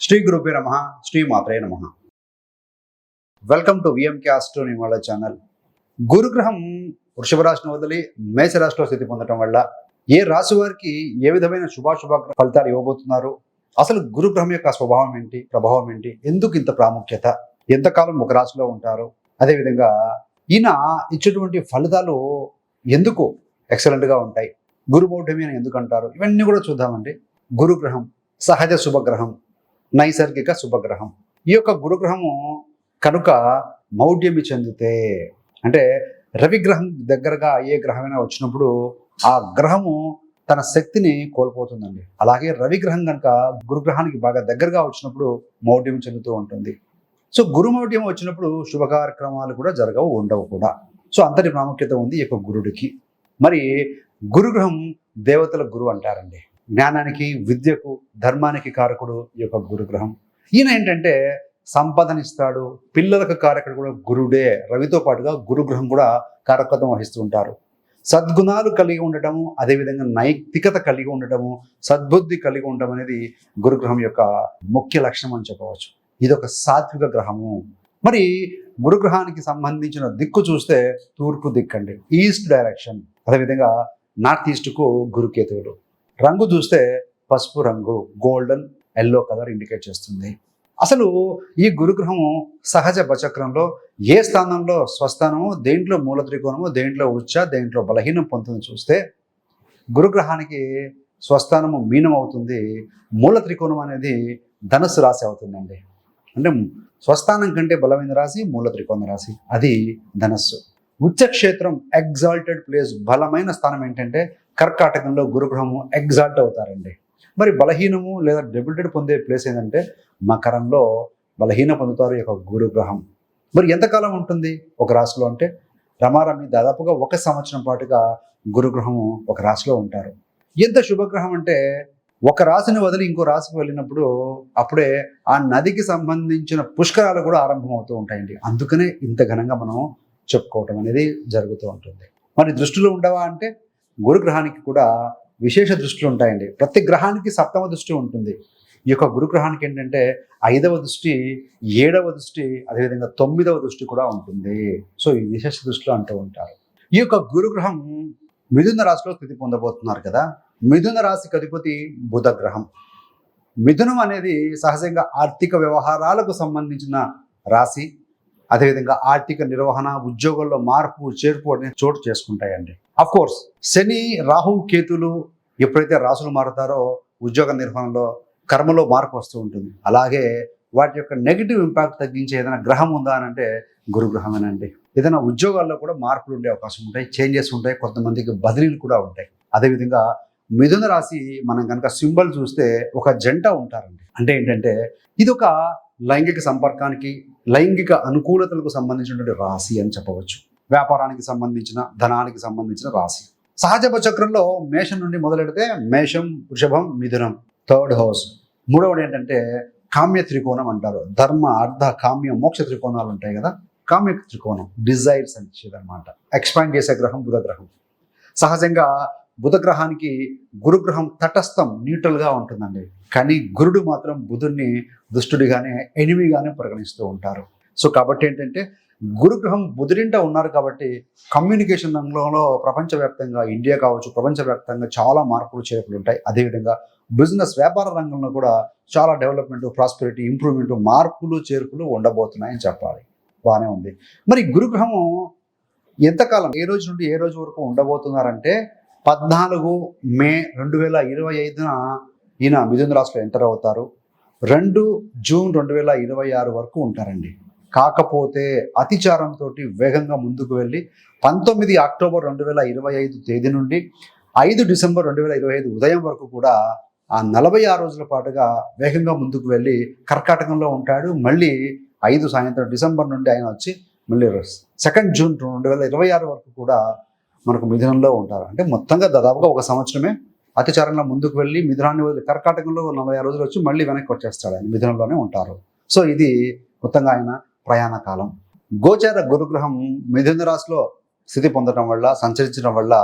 శ్రీ గురుభ్యో నమః. శ్రీ మాత్రే నమః. వెల్కమ్ టు విఎంకే ఆస్ట్రోనిమాల ఛానల్. గురుగ్రహం వృషభ రాశిని వదిలి మేషరాశిలో స్థితి పొందడం వల్ల ఏ రాశి వారికి ఏ విధమైన శుభాశుభ ఫలితాలు ఇవ్వబోతున్నారు, అసలు గురుగ్రహం యొక్క స్వభావం ఏంటి, ప్రభావం ఏంటి, ఎందుకు ఇంత ప్రాముఖ్యత, ఎంతకాలం ఒక రాశిలో ఉంటారు, అదేవిధంగా ఈయన ఇచ్చేటువంటి ఫలితాలు ఎందుకు ఎక్సలెంట్గా ఉంటాయి, గురుమౌఢ్యమి అని ఎందుకు అంటారు, ఇవన్నీ కూడా చూద్దామండి. గురుగ్రహం సహజ శుభగ్రహం, నైసర్గిక శుభగ్రహం. ఈ యొక్క గురుగ్రహము కనుక మౌఢ్యమి చెందితే, అంటే రవిగ్రహం దగ్గరగా ఏ గ్రహమైనా వచ్చినప్పుడు ఆ గ్రహము తన శక్తిని కోల్పోతుందండి. అలాగే రవిగ్రహం కనుక గురుగ్రహానికి బాగా దగ్గరగా వచ్చినప్పుడు మౌఢ్యం చెందుతూ ఉంటుంది. సో గురుమౌఢ్యం వచ్చినప్పుడు శుభ కార్యక్రమాలు కూడా జరగవు, ఉండవు కూడా. సో అంతటి ప్రాముఖ్యత ఉంది ఈ యొక్క గురుడికి. మరి గురుగ్రహం దేవతల గురువు అంటారండి. జ్ఞానానికి, విద్యకు, ధర్మానికి కారకుడు ఈ యొక్క గురుగ్రహం. ఈయన ఏంటంటే సంపదనిస్తాడు, పిల్లలకు కారకుడు కూడా గురుడే. రవితో పాటుగా గురుగ్రహం కూడా కారకత్వం వహిస్తూ ఉంటారు. సద్గుణాలు కలిగి ఉండటము, అదేవిధంగా నైతికత కలిగి ఉండటము, సద్బుద్ధి కలిగి ఉండటం అనేది గురుగ్రహం యొక్క ముఖ్య లక్షణం అని చెప్పవచ్చు. ఇది ఒక సాత్విక గ్రహము. మరి గురుగ్రహానికి సంబంధించిన దిక్కు చూస్తే తూర్పు దిక్కండి, ఈస్ట్ డైరెక్షన్. అదేవిధంగా నార్త్ ఈస్ట్కు గురుకేతువులు. రంగు చూస్తే పసుపు రంగు, గోల్డెన్ ఎల్లో కలర్ ఇండికేట్ చేస్తుంది. అసలు ఈ గురుగ్రహము సహజ బచక్రంలో ఏ స్థానంలో స్వస్థానము, దేంట్లో మూల త్రికోణము, దేంట్లో ఉచ్చ, దేంట్లో బలహీనం పొందుతుంది చూస్తే గురుగ్రహానికి స్వస్థానము మీనం అవుతుంది, మూల త్రికోణం అనేది ధనుస్సు రాశి అవుతుందండి. అంటే స్వస్థానం కంటే బలమైన రాశి మూల త్రికోణ రాశి, అది ధనస్సు. ఉచ్చక్షేత్రం ఎగ్జాల్టెడ్ ప్లేస్, బలమైన స్థానం ఏంటంటే కర్కాటకంలో గురుగ్రహము ఎగ్జాల్ట్ అవుతారండి. మరి బలహీనము లేదా డెబిలిటెడ్ పొందే ప్లేస్ ఏంటంటే మకరంలో బలహీన పొందుతారు ఈ యొక్క గురుగ్రహం. మరి ఎంతకాలం ఉంటుంది ఒక రాశిలో అంటే రమారమి దాదాపుగా 1 సంవత్సరం పాటుగా గురుగ్రహము ఒక రాశిలో ఉంటారు. ఎంత శుభగ్రహం అంటే ఒక రాశిని వదిలి ఇంకో రాశికి వెళ్ళినప్పుడు అప్పుడే ఆ నదికి సంబంధించిన పుష్కరాలు కూడా ఆరంభమవుతూ ఉంటాయండి. అందుకనే ఇంత ఘనంగా మనం చెప్పుకోవటం అనేది జరుగుతూ ఉంటుంది. మరి దృష్టిలో ఉండవా అంటే గురుగ్రహానికి కూడా విశేష దృష్టిలు ఉంటాయండి. ప్రతి గ్రహానికి 7వ దృష్టి ఉంటుంది. ఈ యొక్క గురుగ్రహానికి ఏంటంటే 5వ దృష్టి, 7వ దృష్టి, అదేవిధంగా 9వ దృష్టి కూడా ఉంటుంది. సో ఈ విశేష దృష్టిలో అంటూ ఉంటారు. ఈ యొక్క గురుగ్రహం మిథున రాశిలో స్థితి పొందబోతున్నారు కదా. మిథున రాశికి అధిపతి బుధ గ్రహం. మిథునం అనేది సహజంగా ఆర్థిక వ్యవహారాలకు సంబంధించిన రాశి. అదేవిధంగా ఆర్థిక నిర్వహణ, ఉద్యోగాల్లో మార్పు, చేర్పు అనే చోటు చేసుకుంటాయండి. అఫ్ కోర్స్ శని, రాహు, కేతులు ఎప్పుడైతే రాసులు మారుతారో ఉద్యోగ నిర్వహణలో, కర్మలో మార్పు వస్తూ ఉంటుంది. అలాగే వాటి యొక్క నెగిటివ్ ఇంపాక్ట్ తగ్గించే ఏదైనా గ్రహం ఉందా అని అంటే గురుగ్రహమేనండి. ఏదైనా ఉద్యోగాల్లో కూడా మార్పులు ఉండే అవకాశం ఉంటాయి, చేంజెస్ ఉంటాయి, కొంతమందికి బదిలీలు కూడా ఉంటాయి. అదేవిధంగా మిథున రాశి మనం కనుక సింబల్ చూస్తే ఒక జంట ఉంటారండి. అంటే ఏంటంటే ఇది ఒక లైంగిక సంపర్కానికి, లైంగిక అనుకూలతలకు సంబంధించినటువంటి రాశి అని చెప్పవచ్చు. వ్యాపారానికి సంబంధించిన, ధనానికి సంబంధించిన రాశి. సహజ చక్రంలో మేషం నుండి మొదలెడితే మేషం, వృషభం, మిథునం 3rd హౌస్. 3వది ఏంటంటే కామ్య త్రికోణం అంటారు. ధర్మ, అర్థ, కామ్య, మోక్ష త్రికోణాలు ఉంటాయి కదా. కామ్య త్రికోణం డిజైర్స్ అని అనమాట. ఎక్స్పాండ్ చేసే గ్రహం బుధగ్రహం. సహజంగా బుధగ్రహానికి గురుగ్రహం తటస్థం, న్యూట్రల్గా ఉంటుందండి. కానీ గురుడు మాత్రం బుధుడిని దుష్టుడిగానే, ఎనిమిగానే పరిగణిస్తూ ఉంటారు. సో కాబట్టి ఏంటంటే గురుగ్రహం బుధుడింట ఉన్నారు కాబట్టి కమ్యూనికేషన్ రంగంలో ప్రపంచవ్యాప్తంగా, ఇండియా కావచ్చు, ప్రపంచవ్యాప్తంగా చాలా మార్పులు, చేర్పులు ఉంటాయి. అదేవిధంగా బిజినెస్, వ్యాపార రంగంలో కూడా చాలా డెవలప్మెంట్, ప్రాస్పెరిటీ, ఇంప్రూవ్మెంట్, మార్పులు, చేర్పులు ఉండబోతున్నాయని చెప్పాలి. బాగానే ఉంది. మరి గురుగ్రహము ఎంతకాలం, ఏ రోజు నుండి ఏ రోజు వరకు ఉండబోతున్నారంటే 14 మే 2025 ఈయన మిథున రాశిలో ఎంటర్ అవుతారు. 2 జూన్ 2026 వరకు ఉంటారండి. కాకపోతే అతిచారంతో వేగంగా ముందుకు వెళ్ళి 19 అక్టోబర్ 2025 తేదీ నుండి 5 డిసెంబర్ 2025 ఉదయం వరకు కూడా ఆ 46 రోజుల పాటుగా వేగంగా ముందుకు వెళ్ళి కర్కాటకంలో ఉంటాడు. మళ్ళీ 5 సాయంత్రం డిసెంబర్ నుండి ఆయన వచ్చి మళ్ళీ 2 జూన్ 2026 వరకు కూడా మనకు మిథునంలో ఉంటారు. అంటే మొత్తంగా దాదాపుగా 1 సంవత్సరమే అతిచారంలో ముందుకు వెళ్ళి మిథునాన్ని వదిలి కర్కాటకంలో 46 రోజులు వచ్చి మళ్ళీ వెనక్కి వచ్చేస్తాడు. ఆయన మిథునంలోనే ఉంటారు. సో ఇది మొత్తంగా ఆయన ప్రయాణ కాలం. గోచార గురుగ్రహం మిథున రాశిలో స్థితి పొందడం వల్ల, సంచరించడం వల్ల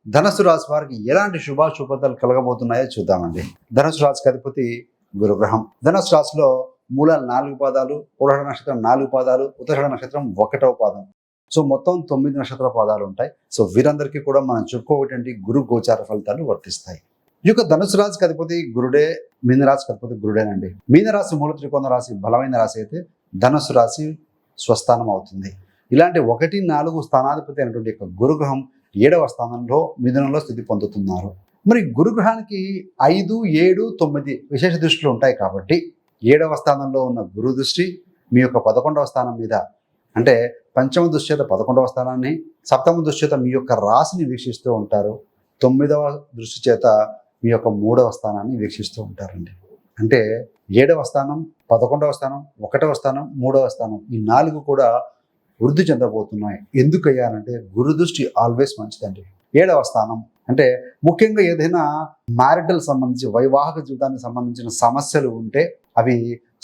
ధనుసు రాశి వారికి ఎలాంటి శుభాశుభతలు కలగబోతున్నాయో చూద్దామండి. ధనుసు రాశికి అధిపతి గురుగ్రహం. ధనుసు రాశిలో మూలాలు 4 పాదాలు, పూర్వాషాఢ నక్షత్రం 4 పాదాలు, ఉత్తరాషాఢ నక్షత్రం 1వ పాదం. సో మొత్తం 9 నక్షత్ర పాదాలు ఉంటాయి. సో వీరందరికీ కూడా మనం చెప్పుకోవటువంటి గురు గోచార ఫలితాలు వర్తిస్తాయి. ఈ యొక్క ధనుసు రాశికి అధిపతి గురుడే, మీనరాశికి అధిపతి గురుడేనండి. మీనరాశి మూల త్రికోణ రాశి బలమైన రాశి అయితే ధనుసు రాశి స్వస్థానం అవుతుంది. ఇలాంటి 1, 4 స్థానాధిపతి అయినటువంటి యొక్క గురుగ్రహం 7వ స్థానంలో మిథునంలో స్థితి పొందుతున్నారు. మరి గురుగ్రహానికి 5, 7, 9 విశేష దృష్టిలు ఉంటాయి కాబట్టి 7వ స్థానంలో ఉన్న గురు దృష్టి మీ యొక్క 11వ స్థానం మీద, అంటే పంచమ దృష్టి చేత 11వ స్థానాన్ని, సప్తమ దృష్టి చేత మీ యొక్క రాశిని వీక్షిస్తూ ఉంటారు. 9వ దృష్టి చేత మీ యొక్క 3వ స్థానాన్ని వీక్షిస్తూ ఉంటారండి. అంటే 7వ స్థానం, 11వ స్థానం, 1వ స్థానం, 3వ స్థానం ఈ 4 కూడా వృద్ధి చెందబోతున్నాయి. ఎందుకయ్యానంటే గురు దృష్టి ఆల్వేస్ మంచిదండి. 7వ స్థానం అంటే ముఖ్యంగా ఏదైనా మ్యారిటల్ సంబంధించి వైవాహిక జీవితానికి సంబంధించిన సమస్యలు ఉంటే అవి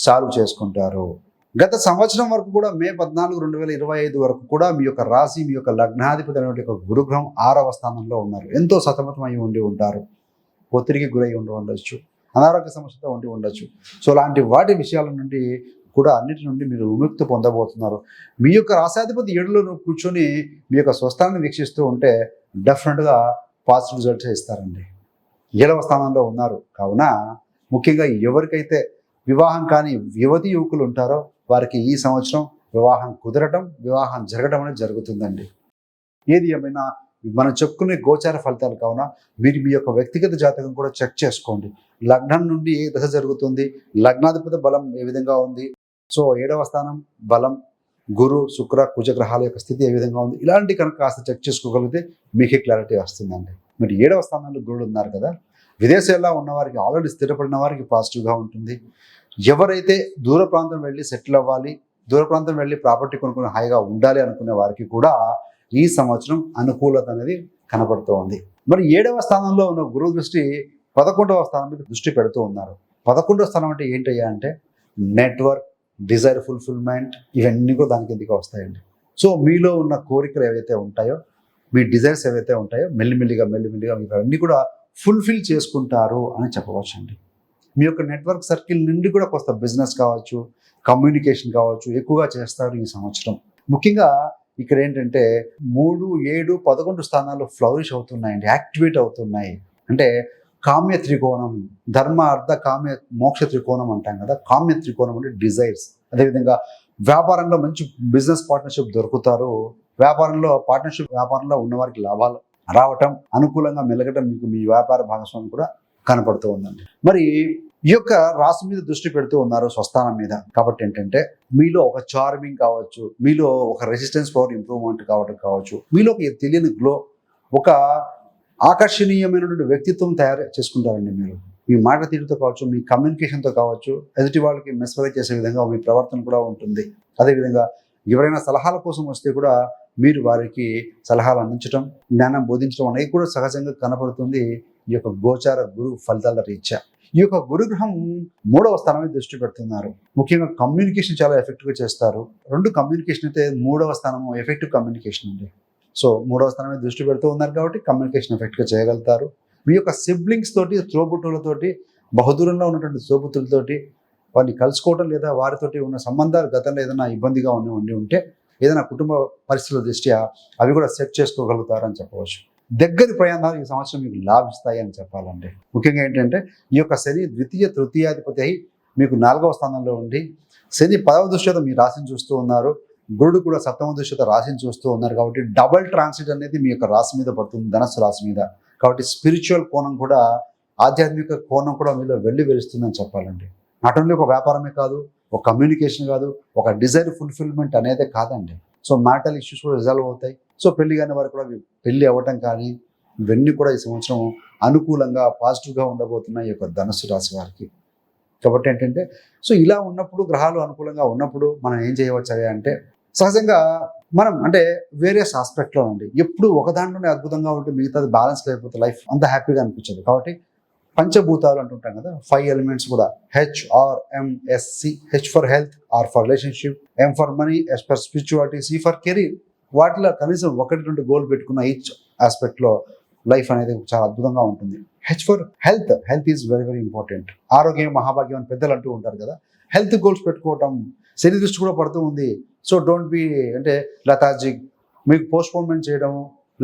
సాల్వ్ చేసుకుంటారు. గత సంవత్సరం వరకు కూడా మే 14, 2025 వరకు కూడా మీ యొక్క రాశి, మీ యొక్క లగ్నాధిపతి అనేటువంటి ఒక గురుగ్రహం 6వ స్థానంలో ఉన్నారు. ఎంతో సతమతమై ఉండి ఉంటారు, ఒత్తిడికి గురై ఉండవచ్చు, అనారోగ్య సమస్యతో ఉండి ఉండొచ్చు. సో అలాంటి వాటి విషయాల నుండి కూడా అన్నిటి నుండి మీరు విముక్తి పొందబోతున్నారు. మీ యొక్క రాశాధిపతి 7లో కూర్చొని మీ యొక్క స్వస్థానాన్ని వీక్షిస్తూ ఉంటే డెఫినెట్గా పాజిటివ్ రిజల్ట్స్ ఇస్తారండి. 7వ స్థానంలో ఉన్నారు కావున ముఖ్యంగా ఎవరికైతే వివాహం కాని యువతి యువకులు ఉంటారో వారికి ఈ సంవత్సరం వివాహం కుదరటం, వివాహం జరగడం అనేది జరుగుతుందండి. ఏది ఏమైనా మనం చెప్పుకునే గోచార ఫలితాలు కావున మీరు మీ యొక్క వ్యక్తిగత జాతకం కూడా చెక్ చేసుకోండి. లగ్నం నుండి ఏ దశ జరుగుతుంది, లగ్నాధిపతి బలం ఏ విధంగా ఉంది, సో 7వ స్థానం బలం, గురు శుక్ర కుజ గ్రహాల యొక్క స్థితి ఏ విధంగా ఉంది, ఇలాంటి కనుక కాస్త చెక్ చేసుకోగలిగితే మీకే క్లారిటీ వస్తుందండి. మీరు 7వ స్థానంలో గురుడు ఉన్నారు కదా, విదేశాల్లో ఉన్న వారికి, ఆల్రెడీ స్థిరపడిన వారికి పాజిటివ్గా ఉంటుంది. ఎవరైతే దూర ప్రాంతం వెళ్ళి సెటిల్ అవ్వాలి, దూర ప్రాంతం వెళ్ళి ప్రాపర్టీ కొనుక్కుని హాయిగా ఉండాలి అనుకునే వారికి కూడా ఈ సంవత్సరం అనుకూలత అనేది కనపడుతూ ఉంది. మరి 7వ స్థానంలో ఉన్న గురువు దృష్టి 11వ స్థానం మీద దృష్టి పెడుతూ ఉన్నారు. 11వ స్థానం అంటే ఏంటయ్యా అంటే నెట్వర్క్, డిజైర్ ఫుల్ఫిల్మెంట్, ఇవన్నీ కూడా దానికి ఎందుకు వస్తాయండి. సో మీలో ఉన్న కోరికలు ఏవైతే ఉంటాయో, మీ డిజైర్స్ ఏవైతే ఉంటాయో మెల్లిమెల్లిగా మీరు అన్నీ కూడా ఫుల్ఫిల్ చేసుకుంటారు అని చెప్పవచ్చండి. మీ యొక్క నెట్వర్క్ సర్కిల్ నుండి కూడా కొంత బిజినెస్ కావచ్చు, కమ్యూనికేషన్ కావచ్చు ఎక్కువగా చేస్తారు ఈ సంవత్సరం. ముఖ్యంగా ఇక్కడ ఏంటంటే 3, 7, 11 స్థానాలు ఫ్లౌరిష్ అవుతున్నాయండి, యాక్టివేట్ అవుతున్నాయి. అంటే కామ్య త్రికోణం, ధర్మ అర్థ కామ్య మోక్ష త్రికోణం అంటాం కదా. కామ్య త్రికోణం అంటే డిజైర్స్. అదేవిధంగా వ్యాపారంలో మంచి బిజినెస్ పార్ట్నర్షిప్ దొరుకుతారు. వ్యాపారంలో ఉన్నవారికి లాభాలు రావటం, అనుకూలంగా మెలగటం మీకు మీ వ్యాపార భాగస్వామి కూడా కనపడుతూ ఉందండి. మరి ఈ యొక్క రాశి మీద దృష్టి పెడుతూ ఉన్నారు, స్వస్థానం మీద. కాబట్టి ఏంటంటే మీలో ఒక చార్మింగ్ కావచ్చు, మీలో ఒక రెసిస్టెన్స్ పవర్ ఇంప్రూవ్మెంట్ కావచ్చు, మీలో ఒక తెలియని గ్లో, ఒక ఆకర్షణీయమైనటువంటి వ్యక్తిత్వం తయారు చేసుకుంటారండి. మీరు మీ మాట తీరుతో కావచ్చు, మీ కమ్యూనికేషన్తో కావచ్చు, ఎదుటి వాళ్ళకి మెస్మరైజ్ చేసే విధంగా మీ ప్రవర్తన కూడా ఉంటుంది. అదేవిధంగా ఎవరైనా సలహాల కోసం వస్తే కూడా మీరు వారికి సలహాలు అందించడం, జ్ఞానం బోధించడం అనేది కూడా సహజంగా కనపడుతుంది ఈ యొక్క గోచార గురు ఫలితాల రీత్యా. ఈ యొక్క గురుగ్రహం 3వ స్థానం మీద దృష్టి పెడుతున్నారు. ముఖ్యంగా కమ్యూనికేషన్ చాలా ఎఫెక్టివ్గా చేస్తారు. 2 కమ్యూనికేషన్ అయితే 3వ స్థానము ఎఫెక్టివ్ కమ్యూనికేషన్ అండి. సో 3వ స్థానం మీద దృష్టి పెడుతూ ఉన్నారు కాబట్టి కమ్యూనికేషన్ ఎఫెక్ట్గా చేయగలుగుతారు. మీ యొక్క సిబ్లింగ్స్ తోటి, తోబుట్టువులతోటి, బహుదూరంలో ఉన్నటువంటి తోబుట్టులతోటి వారిని కలుసుకోవడం లేదా వారితోటి ఉన్న సంబంధాలు గతంలో ఏదైనా ఇబ్బందిగా ఉండి ఉంటే ఏదైనా కుటుంబ పరిస్థితుల దృష్ట్యా అవి కూడా సెట్ చేసుకోగలుగుతారని చెప్పవచ్చు. దగ్గరి ప్రయాణాలు ఈ సంవత్సరం మీకు లాభిస్తాయి అని చెప్పాలండి. ముఖ్యంగా ఏంటంటే ఈ యొక్క శని ద్వితీయ తృతీయాధిపతి అయి మీకు 4వ స్థానంలో ఉండి, శని 10వ దృష్టితో మీ రాశిని చూస్తూ ఉన్నారు, గురుడు కూడా 7వ దృష్టితో రాశిని చూస్తూ ఉన్నారు. కాబట్టి డబల్ ట్రాన్సిట్ అనేది మీ యొక్క రాశి మీద పడుతుంది, ధనస్సు రాశి మీద. కాబట్టి స్పిరిచువల్ కోణం కూడా, ఆధ్యాత్మిక కోణం కూడా మీలో వెలుస్తుందని చెప్పాలండి. నాట్ ఓన్లీ ఒక వ్యాపారమే కాదు, ఒక కమ్యూనికేషన్ కాదు, ఒక డిజైర్ ఫుల్ఫిల్మెంట్ అనేదే కాదండి. సో మ్యాటల్ ఇష్యూస్ కూడా రిజాల్వ్ అవుతాయి. సో పెళ్లి కాని వారు కూడా పెళ్లి అవ్వటం కానీ ఇవన్నీ కూడా ఈ సంవత్సరం అనుకూలంగా పాజిటివ్గా ఉండబోతున్నాయి ఈ యొక్క ధనుస్సు రాశి వారికి. కాబట్టి ఏంటంటే సో ఇలా ఉన్నప్పుడు, గ్రహాలు అనుకూలంగా ఉన్నప్పుడు మనం ఏం చేయవచ్చు అంటే సహజంగా మనం అంటే వేరియస్ ఆస్పెక్ట్లో అండి ఎప్పుడు ఒక దాంట్లోనే అద్భుతంగా ఉంటే మిగతాది బ్యాలెన్స్ లేకపోతే లైఫ్ అంత హ్యాపీగా అనిపించదు. కాబట్టి పంచభూతాలు అంటుంటాం కదా, 5 ఎలిమెంట్స్ కూడా HRMSC, H for health, R for relationship, M for money, S for spirituality, C for career. వాటిలో కనీసం 1-2 గోల్ పెట్టుకున్న ఈచ్ ఆస్పెక్ట్లో లైఫ్ అనేది చాలా అద్భుతంగా ఉంటుంది. H for health. Health is very very important. ఆరోగ్యం మహాభాగ్యం అని పెద్దలు అంటూ ఉంటారు కదా. హెల్త్ గోల్స్ పెట్టుకోవటం, శని దృష్టి కూడా పడుతూ ఉంది. సో డోంట్ బి అంటే లతాజిక్, మీకు పోస్ట్పోన్మెంట్ చేయడం,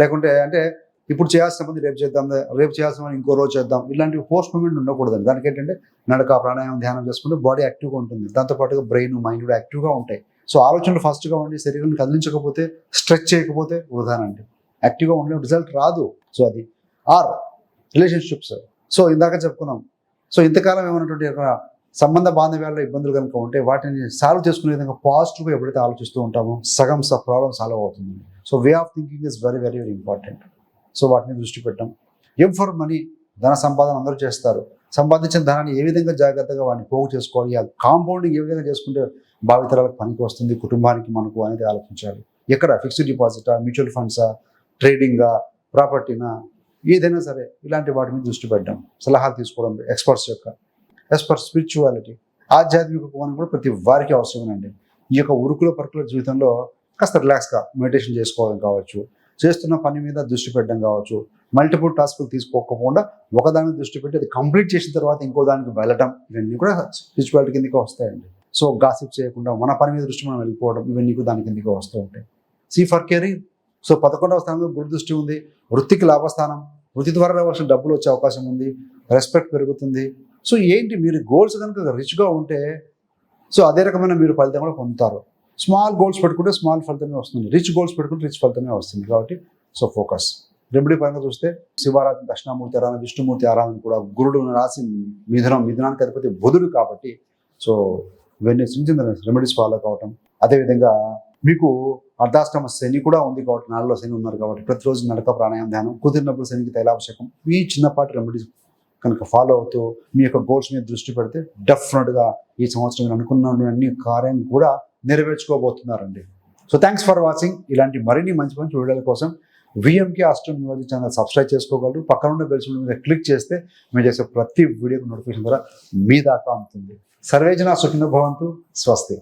లేకుంటే అంటే ఇప్పుడు చేయాల్సిన పని రేపు చేద్దాం, రేపు చేయాల్సిన పని ఇంకో రోజు చేద్దాం, ఇలాంటివి పోస్ట్పోన్మెంట్ ఉండకూడదు. దానికి ఏంటంటే నడక, ప్రాణాయామం, ధ్యానం చేసుకుంటే బాడీ యాక్టివ్గా ఉంటుంది. దాంతోపాటుగా బ్రెయిన్, మైండ్ కూడా యాక్టివ్గా ఉంటాయి. సో ఆలోచనలు ఫాస్ట్గా ఉండి శరీరాన్ని కదిలించకపోతే, స్ట్రెచ్ చేయకపోతే వృధానండి. యాక్టివ్గా ఉండే రిజల్ట్ రాదు. సో అది రిలేషన్షిప్స్. సో ఇందాక చెప్పుకున్నాం. సో ఇంతకాలం ఏమన్నటువంటి సంబంధ బాంధవ్యాల్లో ఇబ్బందులు కనుక ఉంటే వాటిని సాల్వ్ చేసుకునే విధంగా పాజిటివ్గా ఎప్పుడైతే ఆలోచిస్తూ ఉంటామో సగం ప్రాబ్లం సాల్వ్ అవుతుంది. So way of thinking is very very very important. So వాటిని దృష్టి పెట్టాం. M for money. ధన సంపాదన అందరూ చేస్తారు. సంపాదించిన ధనాన్ని ఏ విధంగా జాగ్రత్తగా వాడిని పోగు చేసుకోవాలి, ఆ కాంపౌండింగ్ ఏ విధంగా చేసుకుంటే భావితరాలకు పనికి వస్తుంది, కుటుంబానికి మనకు అనేది ఆలోచించాలి. ఎక్కడ ఫిక్స్డ్ డిపాజిటా, మ్యూచువల్ ఫండ్సా, ట్రేడింగా, ప్రాపర్టీనా, ఏదైనా సరే ఇలాంటి వాటి మీద దృష్టి పెట్టడం, సలహాలు తీసుకోవడం ఎక్స్పర్ట్స్ యొక్క. యాజ్ పర్ స్పిరిచువాలిటీ, ఆధ్యాత్మిక కోణం కూడా ప్రతి వారికి అవసరమేనండి. ఈ యొక్క ఉరుకుల పరుకుల జీవితంలో కాస్త రిలాక్స్గా మెడిటేషన్ చేసుకోవడం కావచ్చు, చేస్తున్న పని మీద దృష్టి పెట్టడం కావచ్చు, మల్టిపుల్ టాస్క్లు తీసుకోకుండా ఒకదాని మీద దృష్టి పెట్టి అది కంప్లీట్ చేసిన తర్వాత ఇంకో దానికి వెళ్ళటం, ఇవన్నీ కూడా స్పిరిచువాలిటీ కిందకి వస్తాయండి. సో గాసిప్ చేయకుండా మన పని మీద దృష్టి మనం వెళ్ళిపోవడం, ఇవన్నీ కూడా దాని కిందకి వస్తూ ఉంటాయి. C for career. సో 11వ స్థానంలో గురు దృష్టి ఉంది. వృత్తికి లాభస్థానం. వృత్తి ద్వారా రావాల్సిన డబ్బులు వచ్చే అవకాశం ఉంది. రెస్పెక్ట్ పెరుగుతుంది. సో ఏంటి, మీరు గోల్స్ కనుక రిచ్గా ఉంటే సో అదే రకమైన మీరు ఫలితం కూడా పొందుతారు. స్మాల్ గోల్స్ పెట్టుకుంటే స్మాల్ ఫలితమే వస్తుంది. రిచ్ గోల్స్ పెట్టుకుంటే రిచ్ ఫలితమే వస్తుంది. కాబట్టి సో ఫోకస్. రెమెడీ పరంగా చూస్తే శివారాధన, దక్షిణామూర్తి ఆరాధన, విష్ణుమూర్తి ఆరాధన కూడా. గురుడు రాసి మిథునానికి అధిపతి బుధుడు కాబట్టి సో ఇవన్నీ చిన్న చిన్న రెమెడీస్ ఫాలో కావటం. అదేవిధంగా మీకు అర్ధాష్టమ శని కూడా ఉంది కాబట్టి, నాలుగులో శని ఉన్నారు కాబట్టి ప్రతిరోజు నడక, ప్రాణాయామం, ధ్యానం, కుదిరినప్పుడు శనికి తైలాభిషేకం, ఈ చిన్నపాటి రెమెడీస్ కనుక ఫాలో అవుతూ మీ యొక్క గోల్స్ మీద దృష్టి పెడితే డెఫినెట్గా ఈ సంవత్సరం మీరు అనుకున్న అన్ని కార్యం కూడా నెరవేర్చుకోబోతున్నారండి. So thanks for watching. ఇలాంటి మరిన్ని మంచి మంచి వీడియోల కోసం విఎంకే ఆస్ట్రోనామీ ఛానల్ సబ్స్క్రైబ్ చేసుకోగలరు. పక్కన ఉన్న బెల్ సింబల్ మీద క్లిక్ చేస్తే మేము చేసే ప్రతి వీడియోకి నోటిఫికేషన్ ద్వారా మీ దాకా అందుతుంది. సర్వేజన సుఖినో భవంతు. స్వస్తి.